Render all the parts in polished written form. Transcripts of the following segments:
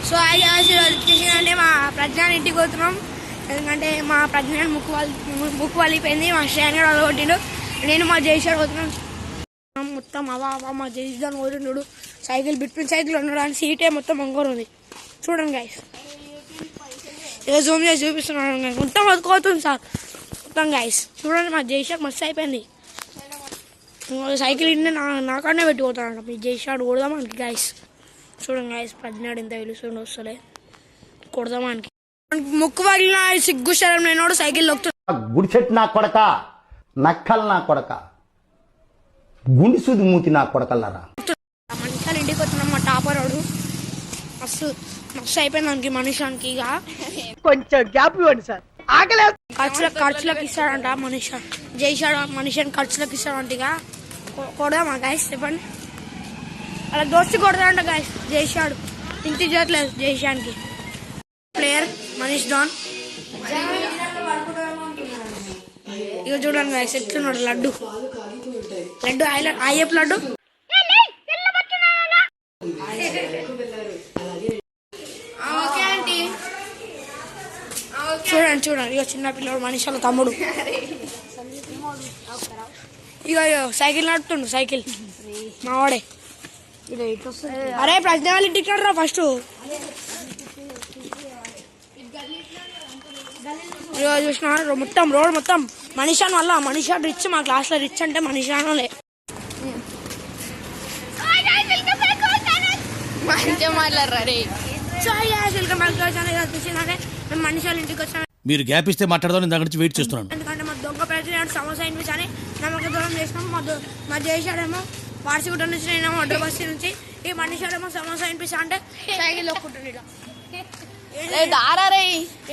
So వచ్చేసిందంటే మా ప్రజ్ఞాన్ ఇంటికి పోతున్నాం. ఎందుకంటే మా ప్రజ్ఞాన్ ముక్కు వలిపోయింది. మా శ్రేణి కూడా కొట్టిండు. నేను మా జైషాడు పోతున్నాం. మొత్తం అవా మా జైషాన్ పోతుండు. సైకిల్ బిట్పిన్ సైకిల్ ఉన్నాడు అని సీటే మొత్తం మంగోరు ఉంది. చూడండి గైస్, ఏదో జూమ్ చేసి చూపిస్తున్నాడు. మొత్తం వదుకోతుంది సార్ మొత్తం గైస్. చూడండి మా జైషాక్ మస్తు అయిపోయింది. సైకిల్ ఇంటే నాకన్నా పెట్టిపోతాడు. మీ జైషాడు కొడదామానికి గైస్. చూడండి గైస్, ప్రజ్ఞాడు ఎంత వెలుస్తుండో వస్తలే కొడదామానికి. ముక్కు పగిలిన సిగ్గు శరం నేను సైకిల్ దొక్కుతున్నా. గుడిచెట్టు నా కొడక, నక్కలు నా కొడక, గుండి సూది మూతి నా కొడకల్లారా. మనిషాలు ఇంటికి వచ్చినాం. మా టాపర్ వాడు మస్తు అయిపోయింది దానికి మనిషానికి. ఇక కొంచెం గ్యాప్ ఇవ్వండి సార్, ఆకలే. ఖర్చులకు ఇస్తాడంట మనిష. జైషాడు మనిషిని ఖర్చులకు ఇస్తాడంట. ఇక కొడదామా గాయస్ చెప్పండి. అలా దోస్తు కొడతాడంట గాయస్ జైషాడు. ఇంటి చేయట్లేదు జైషానికి. Player Manish don. ఇక చూడండి గాయస్ ఎట్లున్నాడు లడ్డు. ఐఎఫ్ లడ్డు. చూడండి ఇక చిన్న పిల్లడు మనిషాల తమ్ముడు. ఇక సైకిల్ నడుపుతుండు. సైకిల్ మావాడే. అరే ప్రజ్ఞ వాళ్ళ ఇంటికి రా ఫస్ట్. ఇక చూసిన మొత్తం రోడ్ మొత్తం మనిషాన్ వల్ల. మనిషా రిచ్, మా క్లాస్ లో రిచ్ అంటే మనిషానులే. మనిషాల ఇంటికి వచ్చాను. మీరు గ్యాప్ ఇస్తే మాట్లాడదాం, నేను దగ్గర నుంచి వెయిట్ చేస్తున్నాను. ఎందుకంటే మా దొంగ ప్రెసిడెంట్ సమోసా ఇన్విచాని నమ్మక దూరం చేసినాం. మా జైషాడేమో పార్సిగుట్ట నుంచి, నేనేమో అడ్ర బస్తీ నుంచి. ఈ మనిషాడేమో సమోసా ఇన్పిస్తా అంటే సైకిల్ దొక్కుంటుండే.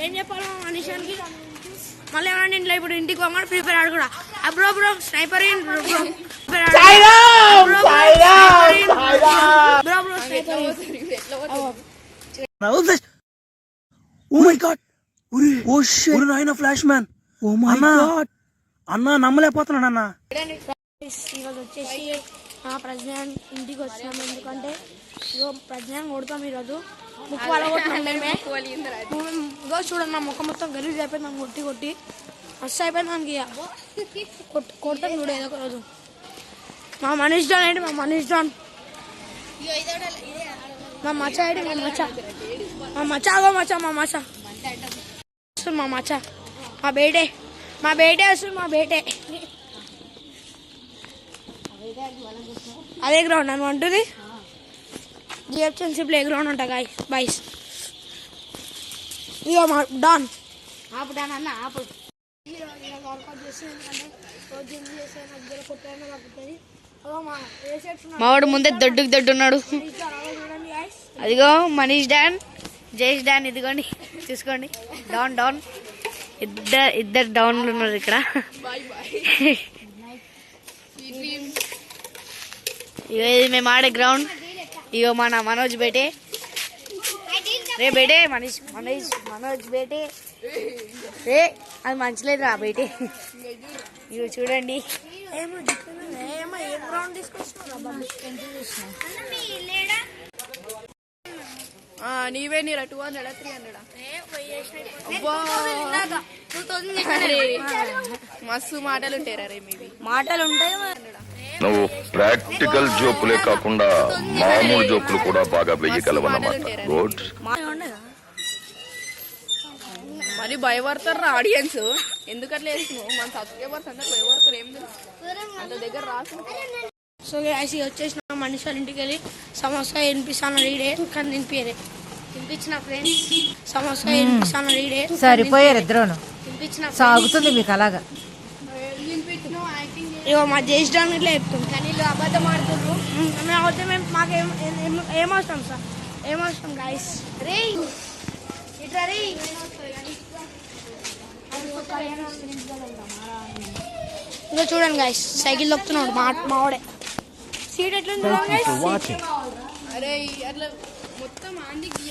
ఏం చెప్పాలి మా మనిషానికి? మళ్ళీ ఏమన్నా ఇంట్లో ఇప్పుడు ఇంటికి పోగానే ఫ్రీ ఫైర్ ఆడు కూడా బ్రో స్నైపర్ ఫ్లాష్ మ్యాన్. అన్నా నమ్మలేకపోతున్నాడు అన్న. ఈరోజు వచ్చేసి ప్రజ్ఞాన్ ఇంటికి వచ్చినాం. ఎందుకంటే ప్రజ్ఞాన్ కొడతాం ఈరోజు. ముక్కు అలా కొట్టినాం మేమే. చూడండి నా ముఖం మొత్తం గలీజ్ అయిపోయింది. కొట్టి మస్తు అయిపోయింది దానికి. కొడతాం చూడు ఏదో ఒక రోజు. మా మనీష్ డాన్ ఏంటి? మా మనీష్ డాన్ మా మచ్చ ఏంటి? మా మచ్చ మా మచ్చ మా బేటే వస్తుంది. మా బేటే అదే గ్రౌండ్ అని అంటుంది. జిహెచ్ఎంసీ ప్లే గ్రౌండ్ అంట బాయ్స్. ఇక మా డాన్ అన్న ఆపు. మావాడు ముందే దొడ్డున్నాడు. అదిగో మనీష్ డాన్, జయేష్ డాన్. ఇదిగోండి చూసుకోండి. డాన్ ఇద్దరు డౌన్లు ఉన్నారు ఇక్కడ. ఇగో ఇది మేము ఆడే గ్రౌండ్. ఇగో మన మనోజ్ బేటే. రే బేటే మనోజ్ బేటే. రే అది మంచిలేదు రా బేటే. ఇగో చూడండి. నీవే నీరా 200 300 మస్తు మాటలు ఉంటాయి రే. మీవి మాటలు ఉంటాయి. నువ్వు ప్రాక్టికల్ జోకులే కాకుండా మామూలు జోకులు కూడా బాగా వెయ్యగలవన్నమాట. గుడ్. మరి భయపడతారు ఆడియన్స్. ఎందుకట్లా వేసినావు? మన సబ్స్క్రైబర్స్ అందరు భయపడతారు. ఏం అంత దగ్గర రాసు. సో వచ్చేసిన మనిషి ఇంటికి వెళ్ళి సమోసా వినిపిస్తాను రీడే కానీ తినిపించిన ఫ్రెండ్స్. సమోసా వినిపిస్తాను రీడే సరిపోయారు ఇద్దరు. సాగుతుంది మీకు అలాగా. ఇగో మా జైషాన్ ఇట్లా చెప్తుంది కానీ వీళ్ళు అబద్ధం ఆడుతున్నారు. మేమైతే మాకు ఏమవసరం సార్? ఏమవసరం గాయస్. రే ఇట్లా రే ఇంకా చూడండి గాయస్ సైకిల్ దొక్కుతున్నాడు మావాడే. సీట్ ఎట్లుంది? అరే అట్లా మొత్తం ఆందికి